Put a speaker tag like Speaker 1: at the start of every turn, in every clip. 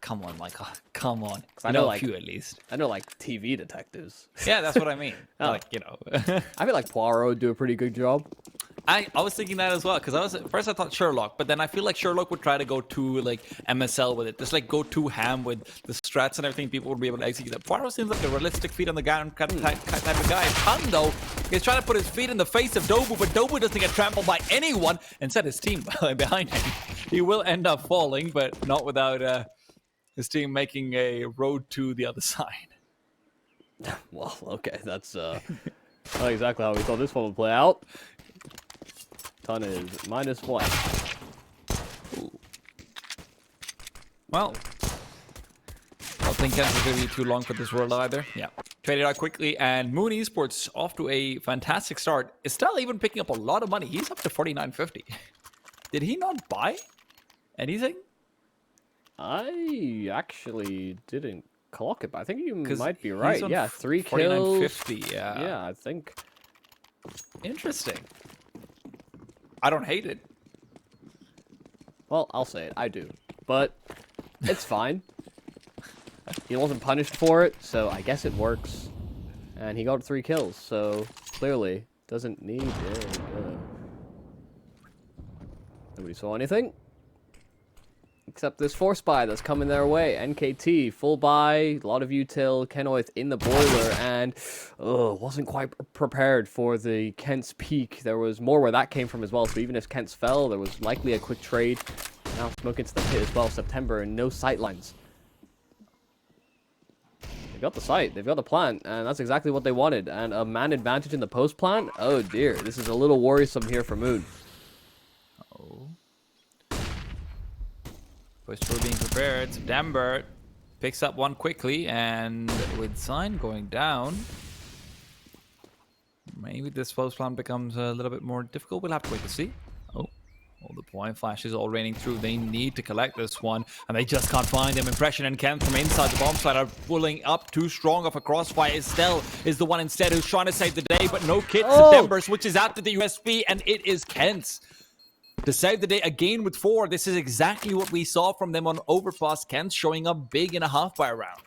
Speaker 1: come on, Michael. Come on.
Speaker 2: I know like
Speaker 1: a few at least.
Speaker 2: I know like TV detectives.
Speaker 1: Yeah, that's what I mean.
Speaker 2: Oh.
Speaker 1: Like, you know.
Speaker 2: I feel like Poirot would do a pretty good job.
Speaker 1: I was thinking that as well, because first I thought Sherlock, but then I feel like Sherlock would try to go too like MSL with it, just like go too ham with the strats and everything. People would be able to execute that. Poirot seems like a realistic feet on the ground type of guy. Pan though, he's trying to put his feet in the face of Dobu, but Dobu doesn't get trampled by anyone, and set his team behind him. He will end up falling, but not without his team making a road to the other side.
Speaker 2: Well, okay, that's not exactly how we thought this one would play out. Ton is -1.
Speaker 1: Ooh. Well, I don't think it's going to be too long for this world either. Yeah. Traded out quickly, and Moon Esports off to a fantastic start. Is still even picking up a lot of money. He's up to 49.50. Did he not buy anything?
Speaker 2: I actually didn't clock it, but I think you might be right. Yeah, 3 kills.
Speaker 1: 49.50, yeah.
Speaker 2: Yeah, I think.
Speaker 1: Interesting. I don't hate it.
Speaker 2: Well, I'll say it. I do. But it's fine. He wasn't punished for it, so I guess it works. And he got 3 kills, so clearly doesn't need it. Nobody saw anything. Except this force buy that's coming their way. NKT, full buy, a lot of util, Kenoith in the boiler, and wasn't quite prepared for the Kent's peak. There was more where that came from as well, so even if Kent's fell, there was likely a quick trade. Now smoke into the pit as well, September, and no sightlines. They've got the site, they've got the plant, and that's exactly what they wanted. And a man advantage in the post plant? Oh dear, this is a little worrisome here for Moon.
Speaker 1: Oh. Push for being prepared. September picks up one quickly, and with Sign going down, maybe this post plan becomes a little bit more difficult. We'll have to wait to see. Oh, the point flashes all raining through. They need to collect this one, and they just can't find them. Impression and Kent from inside the bomb site are pulling up too strong of a crossfire. Estelle is the one instead who's trying to save the day, but no kit.
Speaker 2: Oh.
Speaker 1: September switches out to the USP, and it is Kent's to save the day again with 4. This is exactly what we saw from them on Overpass. Kent showing up big in a half-buy round.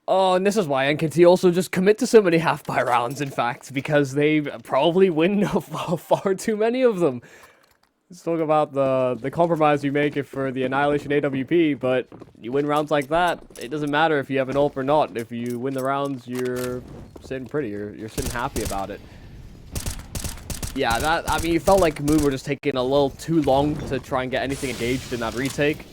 Speaker 2: Oh, and this is why NKT also just commit to so many half-buy rounds, in fact, because they probably win far too many of them. Let's talk about the compromise you make it for the Annihilation AWP, but you win rounds like that, it doesn't matter if you have an ult or not. If you win the rounds, you're sitting pretty, you're sitting happy about it. Yeah, I mean, it felt like Moon were just taking a little too long to try and get anything engaged in that retake.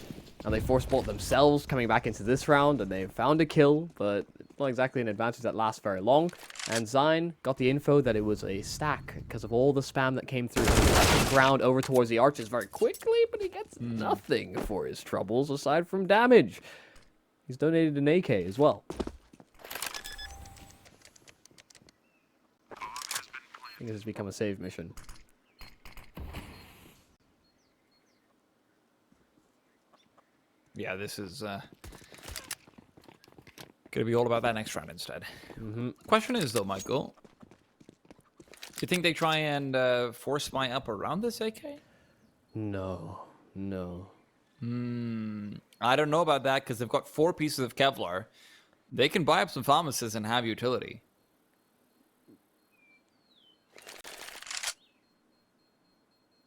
Speaker 2: And they force bolt themselves coming back into this round, and they found a kill, but not exactly an advantage that lasts very long. And Zine got the info that it was a stack because of all the spam that came through. He left the ground over towards the arches very quickly, but he gets nothing for his troubles aside from damage. He's donated an AK as well. I think this has become a save mission.
Speaker 1: Yeah, this is gonna be all about that next round instead. Question is though, Michael, do you think they try and force spy up around this AK?
Speaker 2: No.
Speaker 1: I don't know about that because they've got 4 pieces of Kevlar. They can buy up some pharmacists and have utility.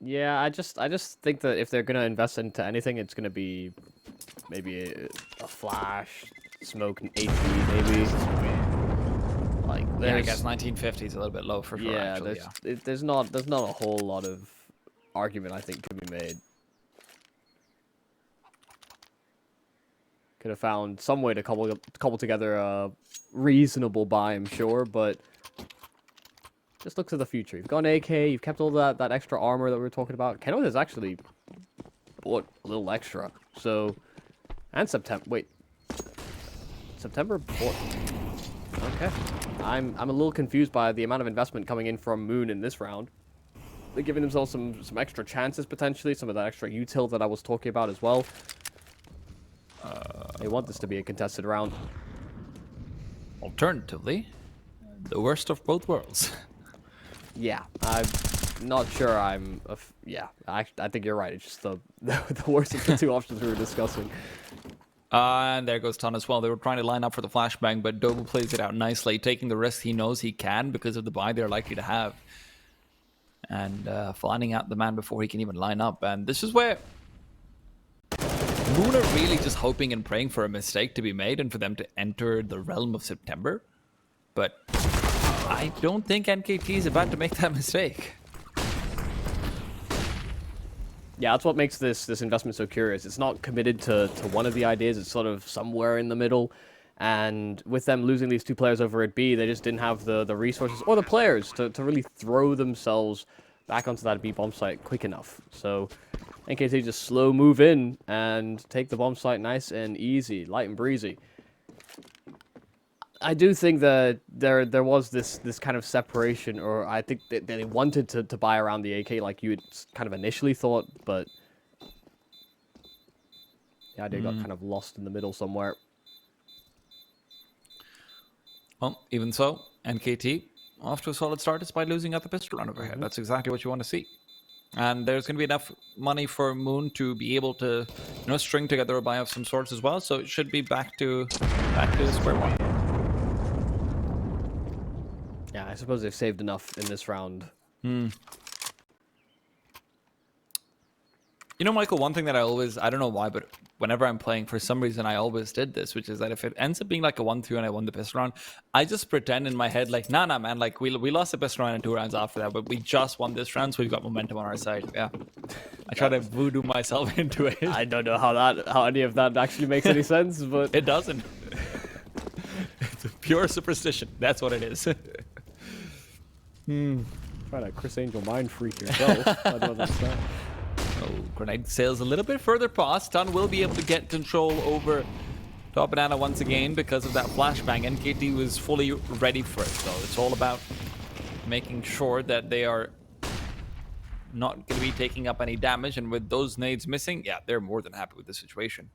Speaker 2: Yeah, I just think that if they're gonna invest into anything, it's gonna be maybe a flash, smoke, an AP, maybe. Like,
Speaker 1: Yeah, I guess 1950 is a little bit low for sure.
Speaker 2: Yeah,
Speaker 1: actually,
Speaker 2: there's not a whole lot of argument I think can be made. Could have found some way to cobble together a reasonable buy, I'm sure, but. Just look to the future. You've got an AK, you've kept all that extra armor that we were talking about. Kenoith has actually bought a little extra. So, and September, wait. September 4th. Okay. I'm a little confused by the amount of investment coming in from Moon in this round. They're giving themselves some extra chances, potentially. Some of that extra util that I was talking about as well. They want this to be a contested round.
Speaker 1: Alternatively, the worst of both worlds.
Speaker 2: Yeah, I'm not sure yeah, I think you're right. It's just the worst of the 2 options we were discussing.
Speaker 1: And there goes Ton as well. They were trying to line up for the flashbang, but Dobu plays it out nicely, taking the risk he knows he can because of the buy they're likely to have. And finding out the man before he can even line up. And this is where Moon are really just hoping and praying for a mistake to be made and for them to enter the realm of September. But I don't think NKT is about to make that mistake.
Speaker 2: Yeah, that's what makes this investment so curious. It's not committed to one of the ideas. It's sort of somewhere in the middle. And with them losing these 2 players over at B, they just didn't have the resources or the players to really throw themselves back onto that B bomb site quick enough. So NKT just slow move in and take the bomb site nice and easy, light and breezy. I do think that there was this kind of separation, or I think that they wanted to buy around the AK like you had kind of initially thought, but the idea got kind of lost in the middle somewhere.
Speaker 1: Well, even so, NKT off to a solid start despite losing at the pistol round overhead. That's exactly what you want to see. And there's going to be enough money for Moon to be able to, string together a buy of some sorts as well. So it should be back to square one.
Speaker 2: Yeah, I suppose they've saved enough in this round.
Speaker 1: Michael, one thing that I don't know why, but whenever I'm playing, for some reason, I always did this, which is that if it ends up being like a 1-2 and I won the pistol round, I just pretend in my head, like, nah, man, like, we lost the pistol round in 2 rounds after that, but we just won this round, so we've got momentum on our side. Yeah. I try to voodoo myself into it.
Speaker 2: I don't know how any of that actually makes any sense, but...
Speaker 1: It doesn't. It's a pure superstition. That's what it is.
Speaker 2: Try to Chris Angel mind freak yourself. I don't understand.
Speaker 1: Oh, grenade sails a little bit further past. Ton will be able to get control over Top Banana once again because of that flashbang. NKT was fully ready for it, so it's all about making sure that they are not going to be taking up any damage. And with those nades missing, yeah, they're more than happy with the situation.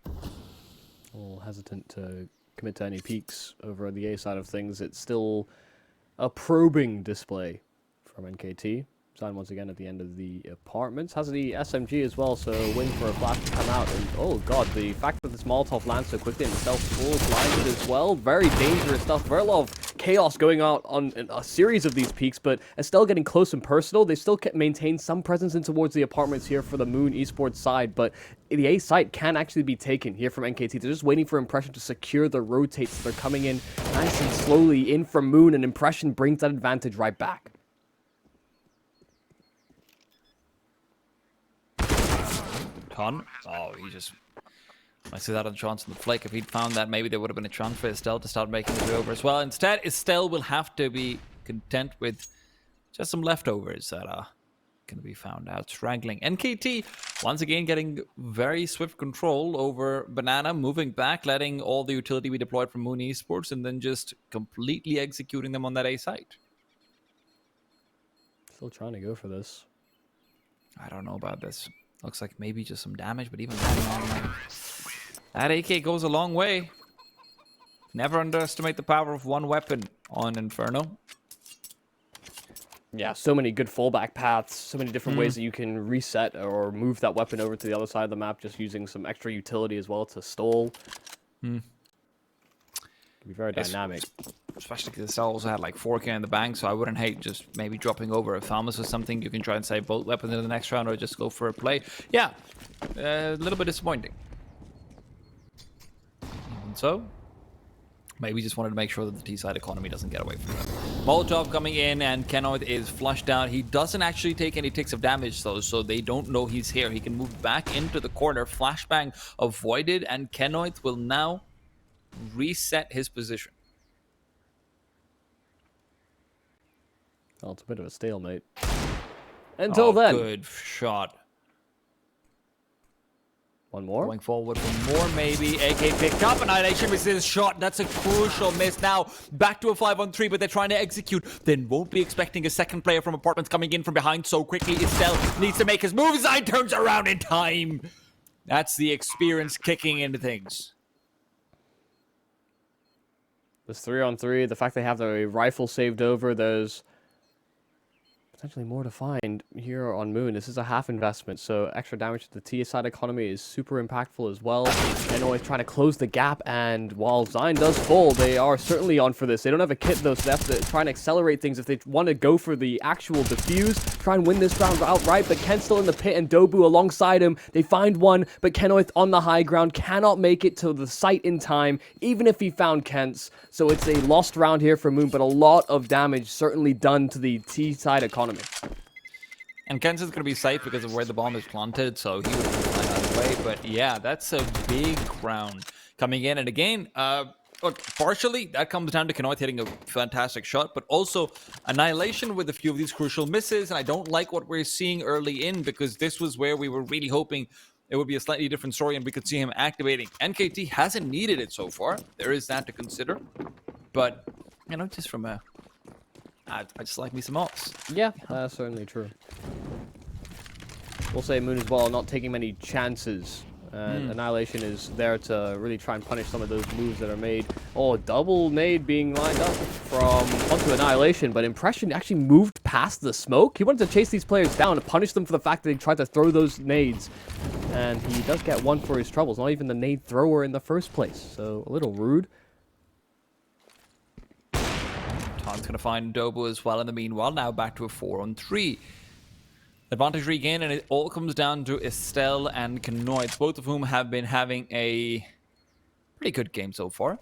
Speaker 2: A little hesitant to commit to any peaks over on the A side of things. It's still a probing display from NKT. Signed once again at the end of the apartments. Has the SMG as well, so waiting for a flash to come out. And oh god, the fact that this Molotov lands so quickly and self-full blinded as well. Very dangerous stuff. Very lot of chaos going out on a series of these peaks, but Estelle getting close and personal. They still maintain some presence in towards the apartments here for the Moon Esports side, but the A site can actually be taken here from NKT. They're just waiting for Impression to secure the rotates. They're coming in nice and slowly in from Moon, and Impression brings that advantage right back.
Speaker 1: Ton. Oh, he just... I see that on chance on the flick. If he'd found that, maybe there would have been a chance for Estelle to start making his way over as well. Instead, Estelle will have to be content with just some leftovers that are going to be found out strangling. NKT, once again, getting very swift control over Banana, moving back, letting all the utility be deployed from Moon Esports, and then just completely executing them on that A site.
Speaker 2: Still trying to go for this.
Speaker 1: I don't know about this. Looks like maybe just some damage, but even that AK goes a long way. Never underestimate the power of one weapon on Inferno.
Speaker 2: Yeah, so many good fallback paths, so many different ways that you can reset or move that weapon over to the other side of the map, just using some extra utility as well to stall. Can be very dynamic.
Speaker 1: Especially because Estelle also had like 4K in the bank, so I wouldn't hate just maybe dropping over a Thalmus or something. You can try and save both weapons in the next round or just go for a play. Yeah, a little bit disappointing. And so, maybe just wanted to make sure that the T-side economy doesn't get away from them. Molotov coming in, and Kenoid is flushed out. He doesn't actually take any ticks of damage, though, so they don't know he's here. He can move back into the corner. Flashbang avoided, and Kenoid will now reset his position.
Speaker 2: Well, it's a bit of a stalemate. Until then.
Speaker 1: Good shot.
Speaker 2: One more?
Speaker 1: Going forward for more, maybe. AK picked up. Annihilation misses his shot. That's a crucial miss. Now, back to a 5-on-3, but they're trying to execute. Then won't be expecting a second player from apartments coming in from behind so quickly. Estelle needs to make his move. Zine turns around in time. That's the experience kicking into things.
Speaker 2: This 3-on-3, the fact they have the rifle saved over, there's Potentially more to find here on Moon. This is a half investment, so extra damage to the T side economy is super impactful as well. And always trying to close the gap, and while Zion does fall, they are certainly on for this. They don't have a kit though, so they have to try and accelerate things if they want to go for the actual defuse, try and win this round outright, but Ken's still in the pit and Dobu alongside him. They find one, but Kenoith on the high ground cannot make it to the site in time, even if he found Kent's. So it's a lost round here for Moon, but a lot of damage certainly done to the T side economy.
Speaker 1: And Kent's is going to be safe because of where the bomb is planted, so he would be fine either way. But yeah, that's a big round coming in. And again, look, partially that comes down to Kenoith hitting a fantastic shot, but also Annihilation with a few of these crucial misses. And I don't like what we're seeing early in, because this was where we were really hoping it would be a slightly different story and we could see him activating. NKT hasn't needed it so far. There is that to consider. But, you know, just from a... I just like me some ults.
Speaker 2: Yeah, that's certainly true. We'll say Moon as well, not taking many chances. And Annihilation is there to really try and punish some of those moves that are made. Oh, double nade being lined up from onto Annihilation, but Impression actually moved past the smoke. He wanted to chase these players down to punish them for the fact that they tried to throw those nades. And he does get one for his troubles, not even the nade thrower in the first place. So, a little rude.
Speaker 1: Tom's going to find Dobu as well in the meanwhile. Now back to a 4-on-3. Advantage regain, and it all comes down to Estelle and Kenoith, both of whom have been having a pretty good game so far.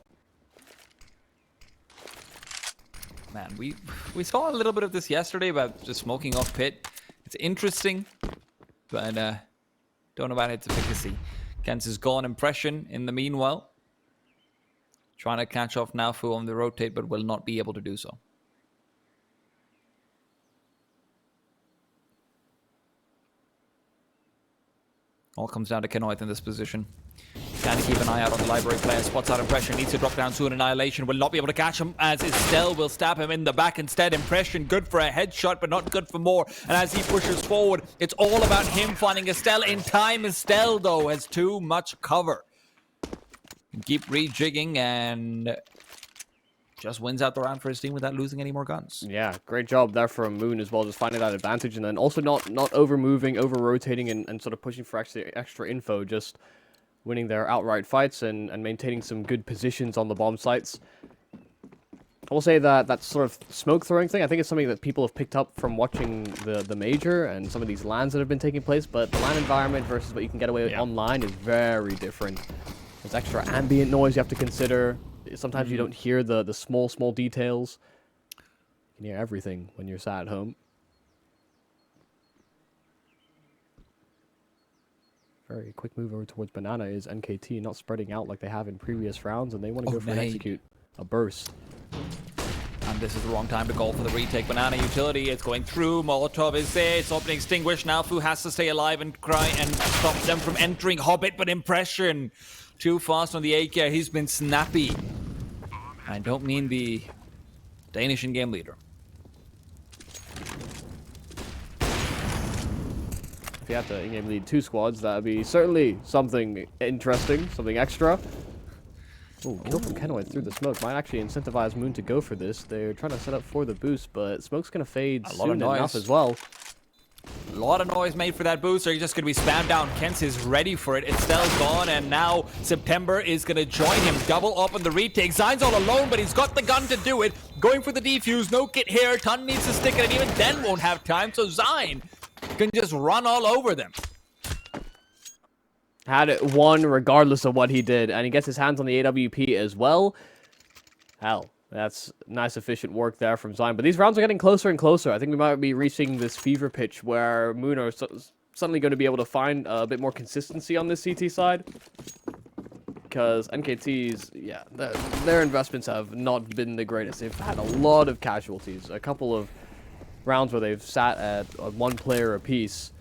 Speaker 1: Man, we saw a little bit of this yesterday about just smoking off pit. It's interesting, but don't know about its efficacy. Kens is gone. Impression in the meanwhile. Trying to catch off Nafu on the rotate, but will not be able to do so. All comes down to Kenoith in this position. Trying to keep an eye out on the library player. Spots out Impression. Needs to drop down to an Annihilation. Will not be able to catch him, as Estelle will stab him in the back instead. Impression good for a headshot, but not good for more. And as he pushes forward, it's all about him finding Estelle in time. Estelle, though, has too much cover. Keep rejigging and just wins out the round for his team without losing any more guns.
Speaker 2: Yeah, great job there from Moon as well, just finding that advantage, and then also not over-moving, over-rotating, and sort of pushing for extra info, just winning their outright fights and maintaining some good positions on the bomb sites. I will say that sort of smoke throwing thing, I think it's something that people have picked up from watching the Major and some of these LANs that have been taking place, but the LAN environment versus what you can get away with online is very different. There's extra ambient noise you have to consider. Sometimes you don't hear the small details. You can hear everything when you're sat at home. Very quick move over towards Banana is NKT, not spreading out like they have in previous rounds, and they want to go for an execute. A burst.
Speaker 1: And this is the wrong time to call for the retake. Banana utility, it's going through. Molotov is there. It's opening extinguish. Now Fu has to stay alive and cry and stop them from entering Hobbit, but Impression too fast on the AK. He's been snappy. I don't mean the Danish in-game leader.
Speaker 2: If you have to in-game lead 2 squads, that would be certainly something interesting, something extra. Ooh, kill from Kenoith through the smoke might actually incentivize Moon to go for this. They're trying to set up for the boost, but smoke's going to fade soon enough as well.
Speaker 1: A lot of noise made for that boost. They're just going to be spammed down. Kens is ready for it. Estelle's gone, and now September is going to join him. Double up on the retake. Zion's all alone, but he's got the gun to do it. Going for the defuse. No kit here. Ton needs to stick it, and even then won't have time. So Zion can just run all over them.
Speaker 2: Had it won regardless of what he did, and he gets his hands on the AWP as well. Hell. That's nice, efficient work there from Zion. But these rounds are getting closer and closer. I think we might be reaching this fever pitch where Moon are suddenly going to be able to find a bit more consistency on this CT side. Because NKT's, yeah, their investments have not been the greatest. They've had a lot of casualties. A couple of rounds where they've sat at one player apiece.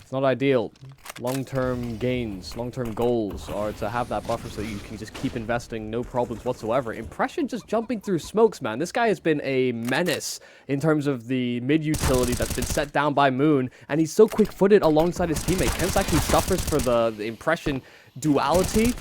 Speaker 2: It's not ideal. Long-term gains, long-term goals are to have that buffer so that you can just keep investing, no problems whatsoever. Impression just jumping through smokes, man. This guy has been a menace in terms of the mid-utility that's been set down by Moon, and he's so quick-footed alongside his teammate. Kens actually suffers for the Impression duality.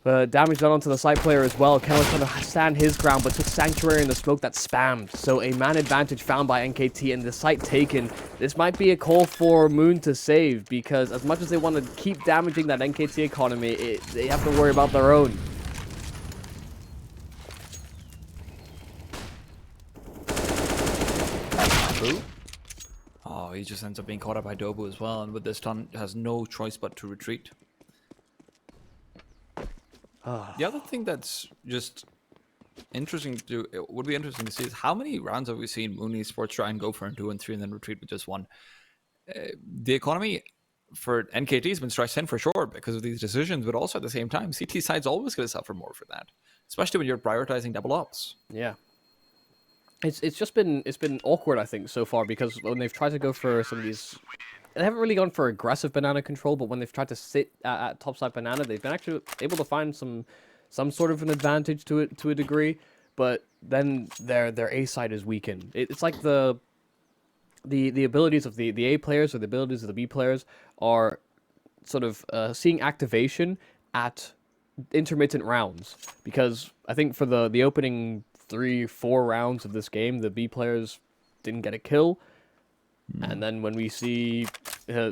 Speaker 2: Damage done onto the side player as well. Kenno's trying to stand his ground, but took Sanctuary in the smoke that spammed. So a man advantage found by NKT and the site taken. This might be a call for Moon to save, because as much as they want to keep damaging that NKT economy, they have to worry about their own.
Speaker 1: Oh, he just ends up being caught up by Dobu as well, and with this stun has no choice but to retreat. The other thing that's just interesting would be interesting to see is how many rounds have we seen Moon Esports try and go for a 2 and 3 and then retreat with just one. The economy for NKT has been stretched thin for sure because of these decisions, but also at the same time, CT side's always going to suffer more for that, especially when you're prioritizing double ups.
Speaker 2: Yeah. It's been awkward, I think, so far, because when they've tried to go for some of these, they haven't really gone for aggressive banana control, but when they've tried to sit at topside banana, they've been actually able to find some sort of an advantage to a degree, but then their A side is weakened. It's like the abilities of the A players or the abilities of the B players are sort of seeing activation at intermittent rounds, because I think for the opening 3-4 rounds of this game, the B players didn't get a kill. And then when we see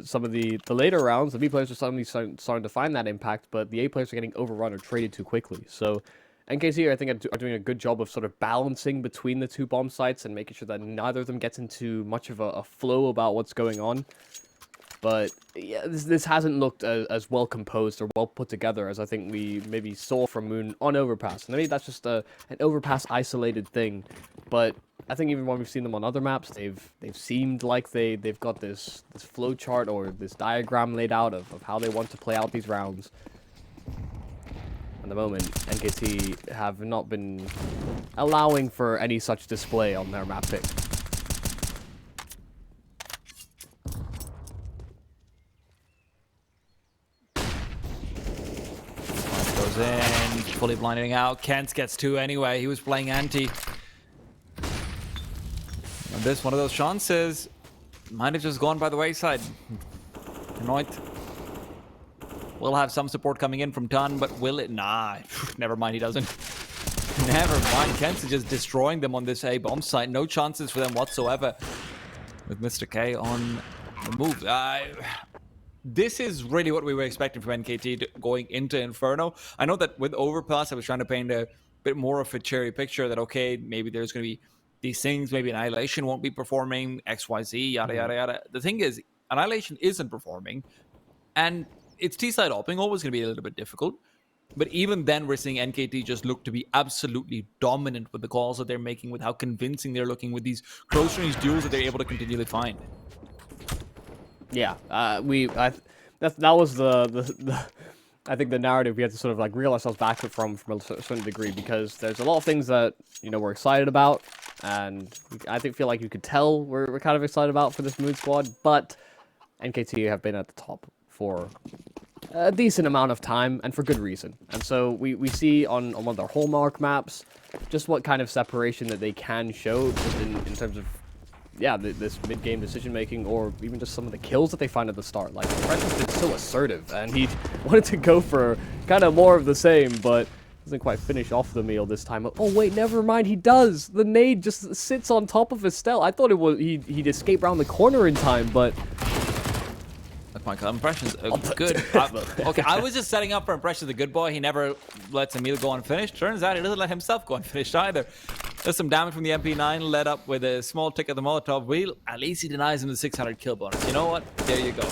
Speaker 2: some of the later rounds, the B players are suddenly starting to find that impact, but the A players are getting overrun or traded too quickly. So NKT, I think, are doing a good job of sort of balancing between the two bomb sites and making sure that neither of them gets into much of a flow about what's going on. But yeah, this hasn't looked as well composed or well put together as I think we maybe saw from Moon on Overpass. And maybe that's just an Overpass isolated thing. But I think even when we've seen them on other maps, they've seemed like they've got this flow chart or this diagram laid out of how they want to play out these rounds. At the moment, NKT have not been allowing for any such display on their map pick.
Speaker 1: Goes in, fully blinding out. Kent gets 2 anyway. He was playing anti. And this one of those chances might have just gone by the wayside. Tonight, we'll have some support coming in from Tun, but will it? Nah, never mind, he doesn't. Never mind, Kent's just destroying them on this A bomb site. No chances for them whatsoever with Mr. K on the move. This is really what we were expecting from NKT going into Inferno. I know that with Overpass, I was trying to paint a bit more of a cherry picture that, okay, maybe there's going to be these things, maybe Annihilation won't be performing, XYZ, yada, yada, yada. The thing is, Annihilation isn't performing, and it's T-side opping, always going to be a little bit difficult. But even then, we're seeing NKT just look to be absolutely dominant with the calls that they're making, with how convincing they're looking with these close-range duels that they're able to continually find.
Speaker 2: Yeah, that was the I think the narrative we had to sort of like reel ourselves back from a certain degree, because there's a lot of things that, you know, we're excited about, and I feel like you could tell we're kind of excited about for this Moon squad, but NKT have been at the top for a decent amount of time, and for good reason. And so we see on one of their hallmark maps just what kind of separation that they can show just in terms of, yeah, this mid-game decision-making, or even just some of the kills that they find at the start. Like, Precious been so assertive, and he wanted to go for kind of more of the same, but doesn't quite finish off the meal this time. Oh, wait, never mind, he does! The nade just sits on top of Estelle. I thought it was he'd escape around the corner in time, but...
Speaker 1: Michael, Impression's good. Okay, I was just setting up for Impression's a good boy. He never lets Emil go unfinished. Turns out he doesn't let himself go unfinished either. There's some damage from the MP9, led up with a small tick of the Molotov wheel. At least he denies him the 600 kill bonus. You know what? There you go.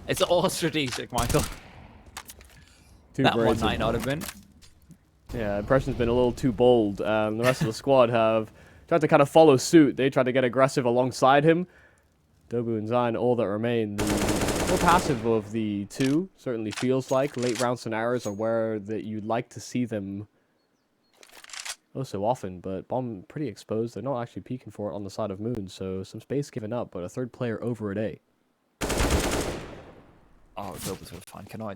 Speaker 1: It's all strategic, Michael. That 1-9 ought to have been.
Speaker 2: Yeah, Impression's been a little too bold. The rest of the squad have tried to kind of follow suit. They tried to get aggressive alongside him. Dobu and Zion, all that remain. The more passive of the two, certainly feels like. Late round scenarios are where that you'd like to see them oh so often, but Bomb pretty exposed. They're not actually peeking for it on the side of Moon, so some space given up, but a third player over at A.
Speaker 1: Oh, Dobu's with fun. Can I?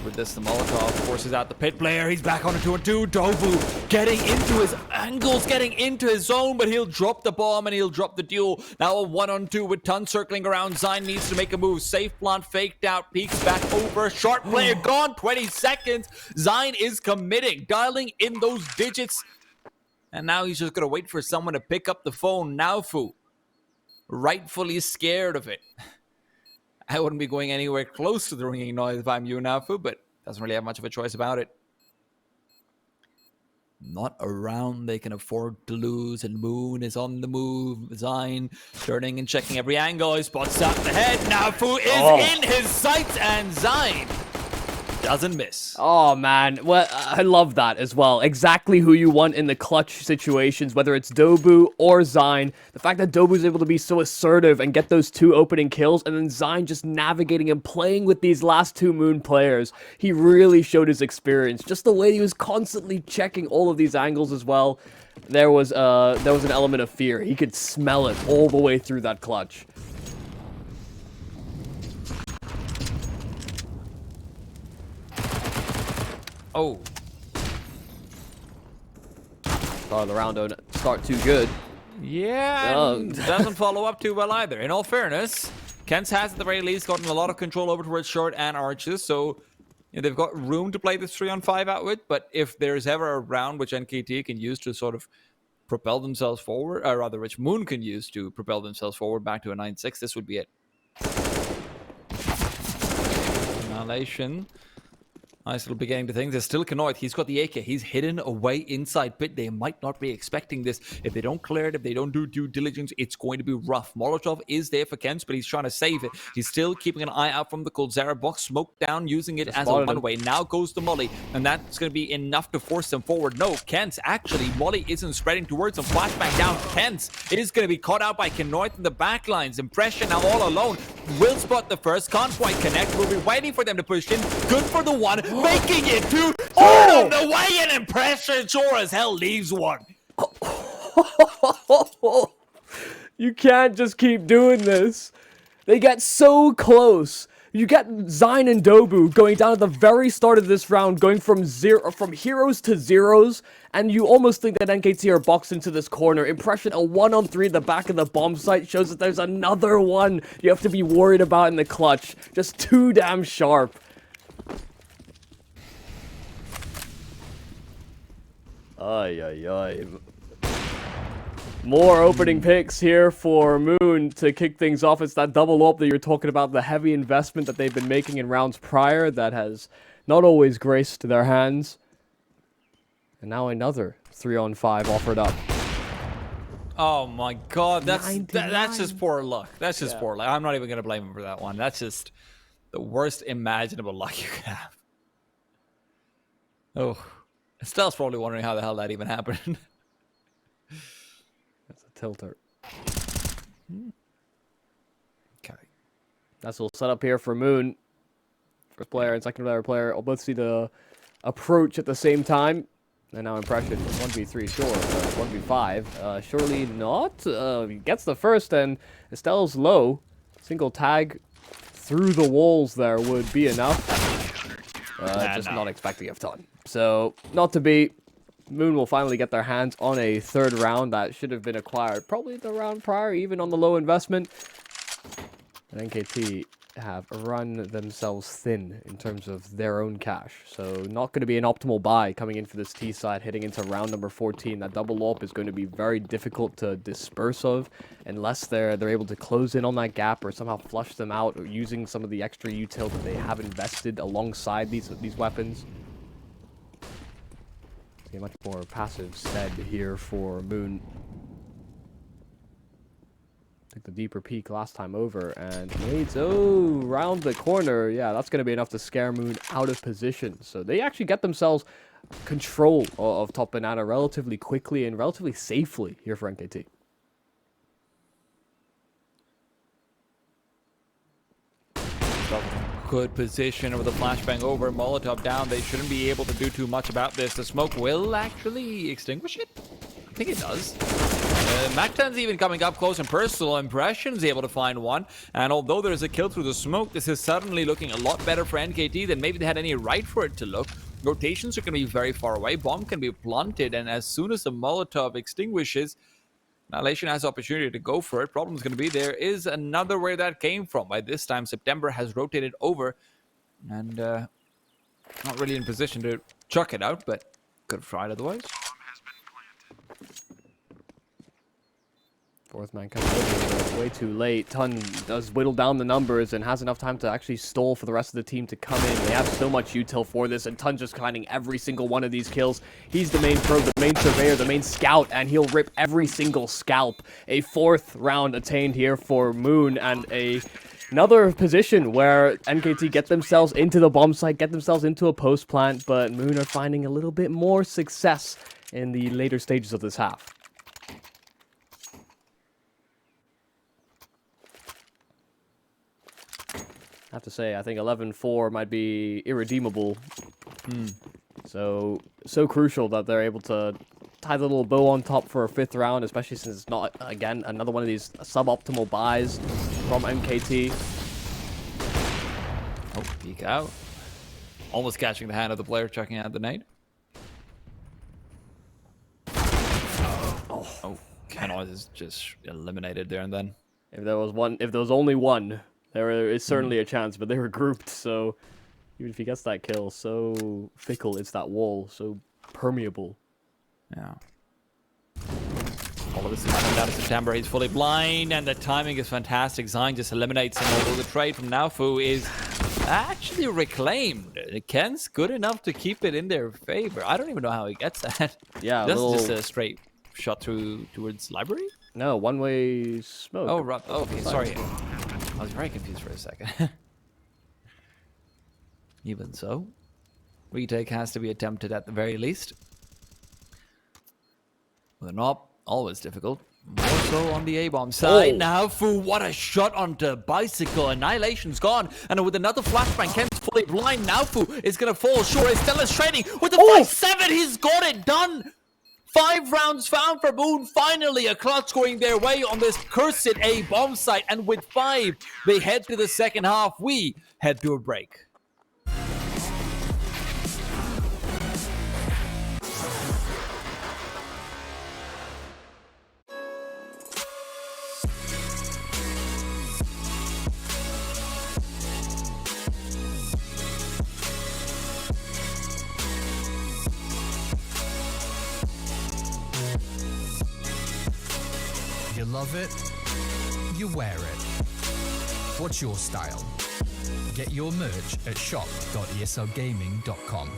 Speaker 1: with this, the Molotov forces out the pit player. He's back on a 2-on-2. Dobu getting into his angles, getting into his zone, but he'll drop the bomb and he'll drop the duel. Now a 1-on-2 with Tun circling around. Zine needs to make a move. Safe plant, faked out, peeks back over. Short player gone, 20 seconds. Zine is committing, dialing in those digits. And now he's just going to wait for someone to pick up the phone. Naufu, rightfully scared of it. I wouldn't be going anywhere close to the ringing noise if I'm you, Naufu, but doesn't really have much of a choice about it. Not around, they can afford to lose, and Moon is on the move. Zine turning and checking every angle. He spots out the head. Naufu is in his sights, and Zine doesn't miss.
Speaker 2: Oh, man. Well, I love that as well. Exactly who you want in the clutch situations, whether it's Dobu or Zine. The fact that Dobu's able to be so assertive and get those 2 opening kills, and then Zine just navigating and playing with these last 2 Moon players. He really showed his experience. Just the way he was constantly checking all of these angles as well. There was an element of fear. He could smell it all the way through that clutch.
Speaker 1: Oh.
Speaker 2: Start of the round don't start too good.
Speaker 1: Yeah, and doesn't follow up too well either. In all fairness, Kents has at the very least gotten a lot of control over towards short and arches, so they've got room to play this 3-on-5 out with, but if there's ever a round which NKT can use to sort of propel themselves forward, or rather which Moon can use to propel themselves forward back to a 9-6, this would be it. Annihilation. Nice little beginning to things. There's still Kanoid. He's got the AK. He's hidden away inside pit. They might not be expecting this. If they don't clear it, if they don't do due diligence, it's going to be rough. Molotov is there for Kents, but he's trying to save it. He's still keeping an eye out from the Coldzera box. Smoke down, using it as a one-way. Now goes the Molly, and that's going to be enough to force them forward. No, Kents, actually, Molly isn't spreading towards him. Flashbang down. Kents is going to be caught out by Kanoid in the back lines. Impression now all alone. Will spot the first. Can't quite connect. Will be waiting for them to push in. Good for the one. Making it two. On the way, and Impression sure as hell leaves one.
Speaker 2: You can't just keep doing this. They get so close. You get Zine and Dobu going down at the very start of this round, going from heroes to zeros, and you almost think that NKT are boxed into this corner. Impression, a 1-on-3 at the back of the bomb site shows that there's another one you have to be worried about in the clutch. Just too damn sharp. Ay, ay, ay. More opening picks here for Moon to kick things off. It's that double up that you're talking about, the heavy investment that they've been making in rounds prior that has not always graced their hands. And now another 3-on-5 offered up.
Speaker 1: Oh my god, that's just poor luck. That's just poor luck. I'm not even going to blame him for that one. That's just the worst imaginable luck you could have. Oh. Estelle's probably wondering how the hell that even happened.
Speaker 2: That's a tilter.
Speaker 1: Okay.
Speaker 2: That's a little setup here for Moon. First player and second player will both see the approach at the same time. And now Impression, 1v3 sure, 1v5. Surely not. He gets the first, and Estelle's low. Single tag through the walls there would be enough. Just not expecting a ton. So, not to be. Moon will finally get their hands on a third round that should have been acquired probably the round prior, even on the low investment. And NKT have run themselves thin in terms of their own cash. So, not going to be an optimal buy coming in for this T side, heading into round number 14. That double AWP is going to be very difficult to disperse of unless they're able to close in on that gap or somehow flush them out or using some of the extra util that they have invested alongside these weapons. A much more passive stead here for Moon. Took the deeper peek last time over and waits round the corner. Yeah, that's going to be enough to scare Moon out of position. So they actually get themselves control of top banana relatively quickly and relatively safely here for NKT.
Speaker 1: Good position with the flashbang over. Molotov down. They shouldn't be able to do too much about this. The smoke will actually extinguish it. I think it does. Mac-10's even coming up close and personal. Impression's able to find one. And although there's a kill through the smoke, this is suddenly looking a lot better for NKT than maybe they had any right for it to look. Rotations are going to be very far away. Bomb can be planted, and as soon as the Molotov extinguishes, Annihilation has the opportunity to go for it. Problem's going to be there is another where that came from. By this time, September has rotated over, and not really in position to chuck it out, but could have tried otherwise.
Speaker 2: Fourth man comes over, but way too late. Ton does whittle down the numbers and has enough time to actually stall for the rest of the team to come in. They have so much util for this, and Ton just finding every single one of these kills. He's the main pro, the main surveyor, the main scout, and he'll rip every single scalp. A 4th round attained here for Moon, and another position where NKT get themselves into the bomb site, get themselves into a post plant, but Moon are finding a little bit more success in the later stages of this half. I have to say, I think 11-4 might be irredeemable. So crucial that they're able to tie the little bow on top for a 5th round, especially since it's not, again, another one of these suboptimal buys from NKT.
Speaker 1: Oh, peek out. Almost catching the hand of the player chucking out the nade. Oh, Kenoz is just eliminated there and then.
Speaker 2: If there was only one, there is certainly a chance, but they were grouped, so even if he gets that kill, so fickle is that wall, so permeable.
Speaker 1: Yeah. All of this is coming down to September. He's fully blind, and the timing is fantastic. Zine just eliminates him, although the trade from Naufu is actually reclaimed. Ken's good enough to keep it in their favor. I don't even know how he gets that.
Speaker 2: Yeah,
Speaker 1: That's just a straight shot towards library?
Speaker 2: No, one-way smoke.
Speaker 1: Oh, right. Oh, okay, sorry. I was very confused for a second. Even so, retake has to be attempted at the very least. With an op, always difficult. More so on the A-bomb side. Now, what a shot onto Bicycle. Annihilation's gone. And with another flashbang, Ken's fully blind. Naufu is going to fall short. Stella's trading with the 5-7. He's got it done. 5 rounds found for Moon. Finally, a clutch going their way on this cursed A-bomb site. And with 5, they head to the second half. We head to a break.
Speaker 3: You love it, you wear it. What's your style? Get your merch at shop.eslgaming.com.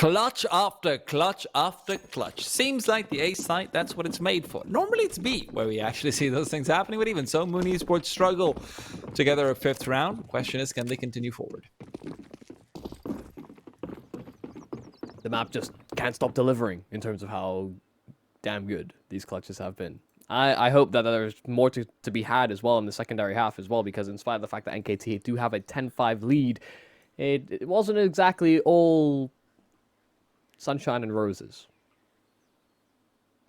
Speaker 1: Clutch after clutch after clutch. Seems like the A site, that's what it's made for. Normally it's B, where we actually see those things happening, but even so, Moon Esports struggle to gather a 5th round. Question is, can they continue forward?
Speaker 2: The map just can't stop delivering in terms of how damn good these clutches have been. I hope that there's more to be had as well in the secondary half as well, because in spite of the fact that NKT do have a 10-5 lead, it wasn't exactly all sunshine and roses.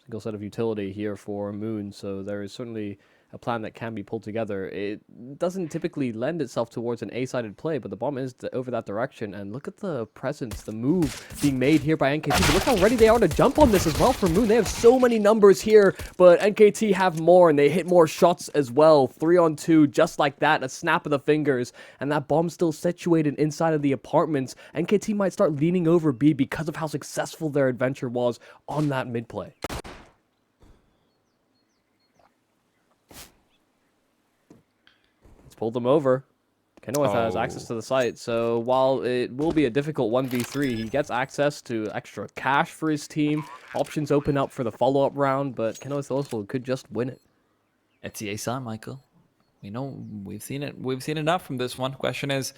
Speaker 2: Single set of utility here for Moon, so there is certainly a plan that can be pulled together. It doesn't typically lend itself towards an A-sided play, but the bomb is over that direction, and look at the presence, the move being made here by NKT. But look how ready they are to jump on this as well for Moon. They have so many numbers here, but NKT have more, and they hit more shots as well. 3-on-2, just like that, a snap of the fingers, and that bomb still situated inside of the apartments. NKT might start leaning over B because of how successful their adventure was on that mid play. Pulled them over. Kenworth has access to the site, so while it will be a difficult 1v3, he gets access to extra cash for his team. Options open up for the follow-up round, but Kenworth also could just win it.
Speaker 1: It's the ace on, Michael. We know we've seen it. We've seen enough from this one. Question is,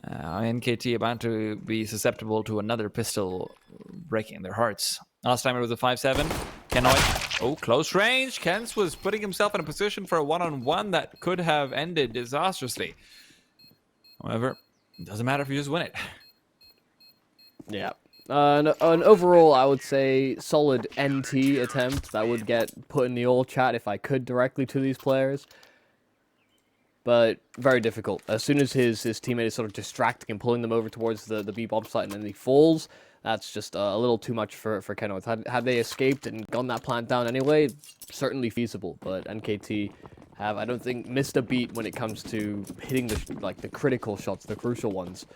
Speaker 1: NKT about to be susceptible to another pistol breaking their hearts. Last time it was a 5-7. Kenoid. Oh, close range. Kens was putting himself in a position for a one-on-one that could have ended disastrously. However, it doesn't matter if you just win it.
Speaker 2: Yeah. An overall, I would say, solid NT attempt that would get put in the old chat if I could directly to these players. But very difficult. As soon as his teammate is sort of distracting and pulling them over towards the B bomb site and then he falls, that's just a little too much for Kenworth. Had they escaped and gone that plant down anyway, certainly feasible. But NKT have, I don't think, missed a beat when it comes to hitting the critical shots, the crucial ones.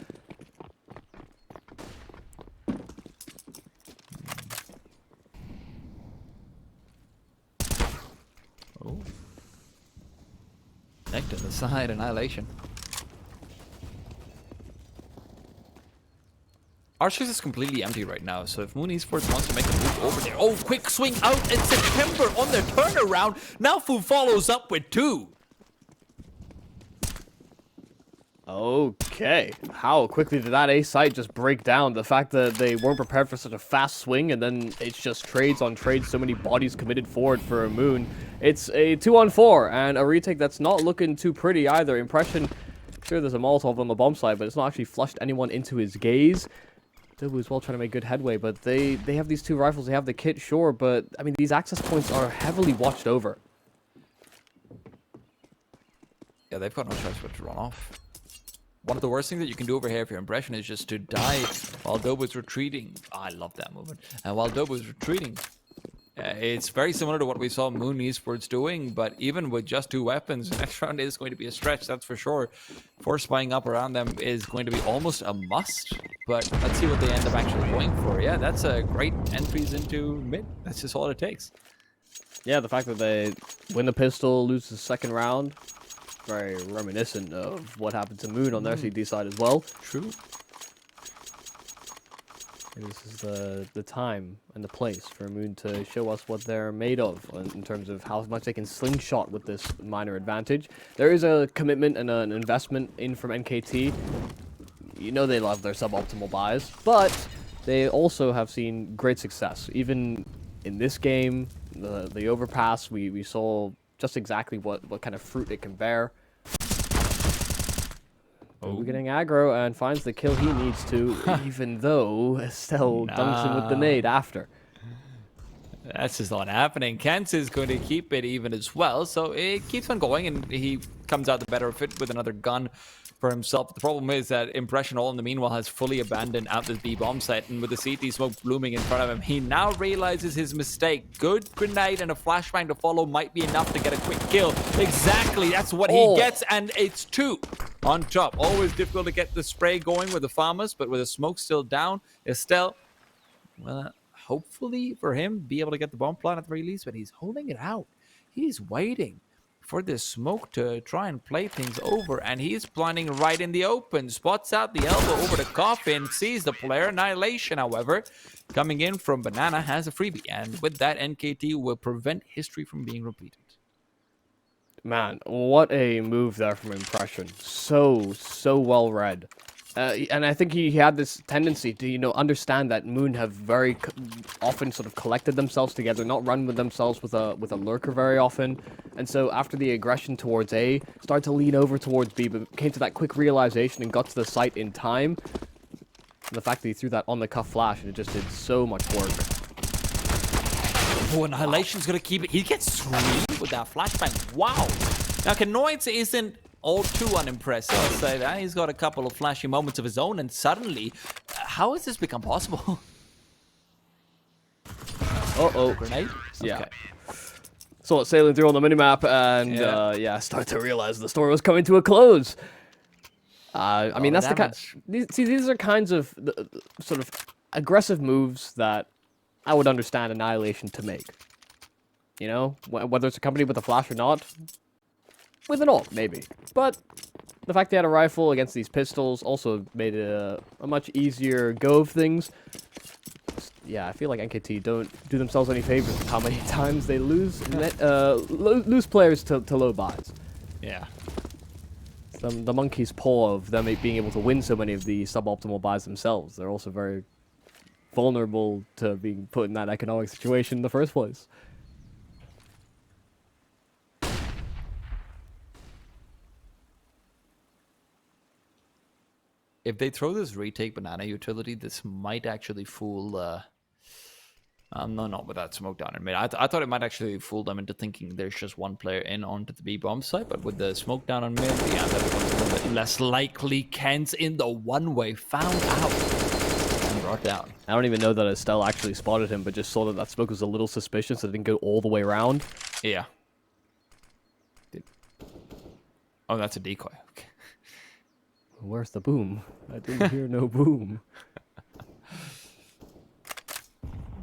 Speaker 1: Oh. Neck to the side, annihilation. Archers is completely empty right now, so if Moon Esports wants to make a move over there... Oh, quick swing out in September on their turnaround. Now Fu follows up with 2.
Speaker 2: Okay. How quickly did that A site just break down? The fact that they weren't prepared for such a fast swing, and then it's just trades on trades, so many bodies committed forward for a Moon. It's a 2-on-4, and a retake that's not looking too pretty either. Impression, sure, there's a Molotov on the bomb side, but it's not actually flushed anyone into his gaze. Dobu as well trying to make good headway, but they have these 2 rifles, they have the kit, sure, but, I mean, these access points are heavily watched over.
Speaker 1: Yeah, they've got no choice but to run off. One of the worst things that you can do over here if your impression is just to die while Dobu's retreating. Oh, I love that movement. And while Dobu's retreating, it's very similar to what we saw Moon Esports doing, but even with just 2 weapons, next round is going to be a stretch, that's for sure. Force spying up around them is going to be almost a must, but let's see what they end up actually going for. Yeah, that's a great entries into mid. That's just all it takes.
Speaker 2: Yeah, the fact that they win the pistol, lose the second round, very reminiscent of what happened to Moon on their CD side as well.
Speaker 1: True.
Speaker 2: This is the time and the place for Moon to show us what they're made of in terms of how much they can slingshot with this minor advantage. There is a commitment and an investment in from NKT. You know they love their suboptimal buys, but they also have seen great success. Even in this game, the overpass, we saw just exactly what kind of fruit it can bear. We're getting aggro and finds the kill he needs to, even though Estelle dunks him with the nade after.
Speaker 1: That's just not happening. Kent is going to keep it even as well, so it keeps on going, and he comes out the better of it with another gun for himself. The problem is that Impression all in the meanwhile has fully abandoned out this B bomb site, and with the CT smoke blooming in front of him, he now realizes his mistake. Good grenade and a flashbang to follow might be enough to get a quick kill. Exactly, that's what he gets, and it's 2 on top. Always difficult to get the spray going with the farmers, but with the smoke still down, Estelle, well, hopefully for him, be able to get the bomb plant at the very least, but he's holding it out. He's waiting for this smoke to try and play things over, and he's planning right in the open. Spots out the elbow over the coffin, sees the player. Annihilation, however, coming in from Banana, has a freebie, and with that, NKT will prevent history from being repeated.
Speaker 2: Man, what a move there from Impression. So well read. And I think he had this tendency to, you know, understand that Moon have very often sort of collected themselves together, not run with themselves with a lurker very often. And so after the aggression towards A, started to lean over towards B, but came to that quick realization and got to the site in time. And the fact that he threw that on the cuff flash, and it just did so much work.
Speaker 1: Oh, Annihilation's gonna keep it. He gets 3 with that flashbang. Wow. Now, Kanoids isn't all too unimpressed. I'll say that. He's got a couple of flashy moments of his own, and suddenly, how has this become possible?
Speaker 2: Uh-oh.
Speaker 1: Grenade?
Speaker 2: Yeah.
Speaker 1: Okay.
Speaker 2: Saw it sailing through on the minimap, and yeah, start to realize the story was coming to a close. I mean, that's these are kinds of sort of aggressive moves that I would understand Annihilation to make. You know, whether it's a company with a flash or not, with an ult, maybe. But the fact they had a rifle against these pistols also made it a much easier go of things. Yeah, I feel like NKT don't do themselves any favors with how many times they lose lose players to low buys.
Speaker 1: Yeah.
Speaker 2: The monkey's paw of them being able to win so many of the suboptimal buys themselves. They're also very vulnerable to being put in that economic situation in the first place.
Speaker 1: If they throw this retake Banana utility, this might actually fool... no, not with that smoke down in mid. I thought it might actually fool them into thinking there's just one player in onto the B bomb site, but with the smoke down on mid, yeah, that becomes a little bit less likely. Kent's in the one-way, found out and brought down.
Speaker 2: I don't even know that Estelle actually spotted him, but just saw that smoke was a little suspicious, so it didn't go all the way around.
Speaker 1: Yeah. Oh, that's a decoy. Okay.
Speaker 2: Where's the boom? I didn't hear no boom.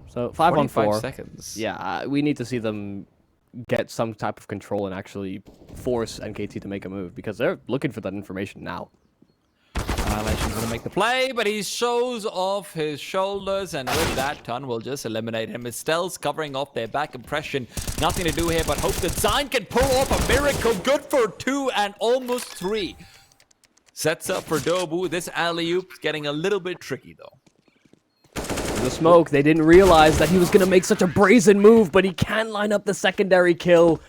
Speaker 2: So 5 on 4
Speaker 1: seconds.
Speaker 2: Yeah, we need to see them get some type of control and actually force NKT to make a move, because they're looking for that information now.
Speaker 1: Annihilation's gonna make the play, but he shows off his shoulders, and with that, Ton will just eliminate him. Estelle's covering off their back. Impression. Nothing to do here, but hope that Zine can pull off a miracle. Good for 2 and almost 3. Sets up for Dobu. This alley-oop's getting a little bit tricky, though.
Speaker 2: The smoke, they didn't realize that he was going to make such a brazen move, but he can line up the secondary kill.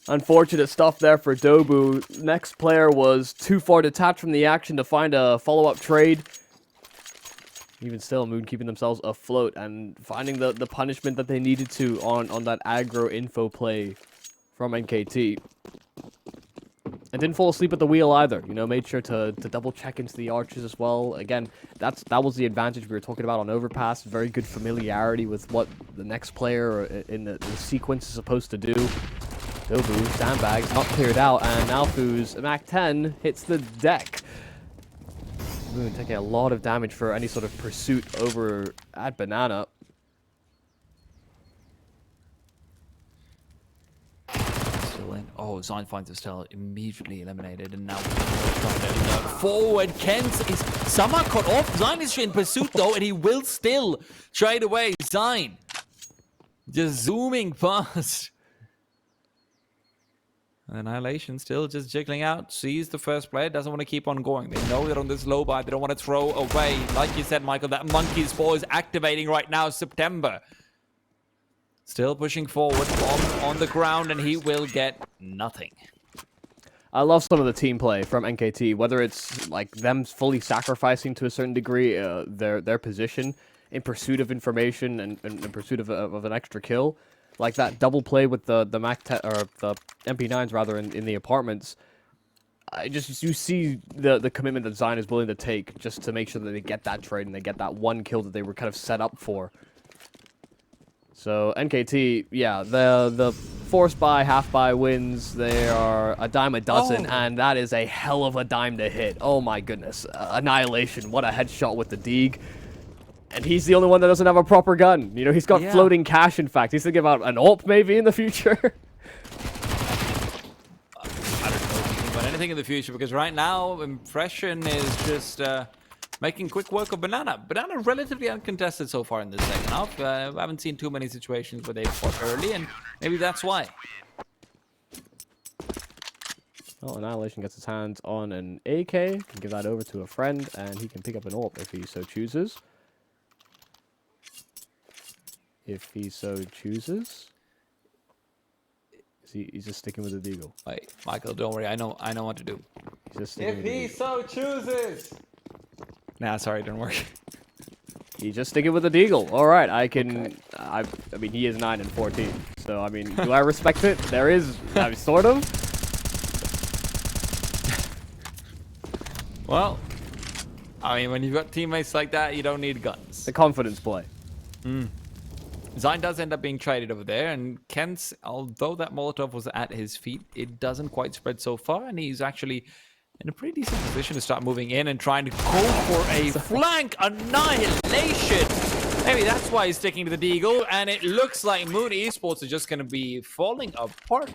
Speaker 2: Unfortunate stuff there for Dobu. Next player was too far detached from the action to find a follow-up trade. Even still, Moon keeping themselves afloat and finding the punishment that they needed to on that aggro info play from NKT. And didn't fall asleep at the wheel either. You know, made sure to double check into the arches as well. Again, that was the advantage we were talking about on Overpass. Very good familiarity with what the next player in the sequence is supposed to do. Dobu, sandbags, not cleared out, and Alfu's Mac 10 hits the deck. Moon taking a lot of damage for any sort of pursuit over at Banana.
Speaker 1: Oh, Zine finds Estelle immediately eliminated, and now forward. Kent is somehow cut off. Zine is in pursuit though, and he will still trade away. Zine just zooming past. Annihilation still just jiggling out. Sees the first player, doesn't want to keep on going. They know they're on this low buy. They don't want to throw away. Like you said, Michael, that monkey's paw is activating right now. September. Still pushing forward, bomb on the ground, and he will get nothing.
Speaker 2: I love some of the team play from NKT, whether it's like them fully sacrificing to a certain degree their position in pursuit of information and in pursuit of an extra kill, like that double play with the MP9s rather in the apartments. You see the commitment that Zine is willing to take just to make sure that they get that trade and they get that one kill that they were kind of set up for. So NKT, yeah, the force buy, half buy wins. They are a dime a dozen, and that is a hell of a dime to hit. Oh my goodness, Annihilation! What a headshot with the Deeg, and he's the only one that doesn't have a proper gun. You know, he's got floating cash. In fact, he's thinking about an AWP maybe in the future.
Speaker 1: I don't know about anything in the future because right now Impression is just making quick work of Banana. Banana relatively uncontested so far in this second half. I haven't seen too many situations where they fought early, and maybe that's why.
Speaker 2: Well, Annihilation gets his hands on an AK, can give that over to a friend, and he can pick up an AWP if he so chooses. If he so chooses. He's just sticking with the deagle.
Speaker 1: Wait, Michael, don't worry. I know what to do.
Speaker 2: He's just sticking with the deagle.
Speaker 1: so chooses. Nah, sorry, it didn't work.
Speaker 2: He's just sticking with the deagle. All right, I can. Okay. I mean, he is 9 and 14. So I mean, do I respect it? There is, I mean, sort of.
Speaker 1: Well, I mean, when you've got teammates like that, you don't need guns.
Speaker 2: The confidence play.
Speaker 1: Zayn does end up being traded over there, and Kent's, although that Molotov was at his feet, it doesn't quite spread so far, and he's actually in a pretty decent position to start moving in and trying to go for a flank annihilation. Maybe that's why he's sticking to the deagle, and it looks like Moon Esports is just going to be falling apart right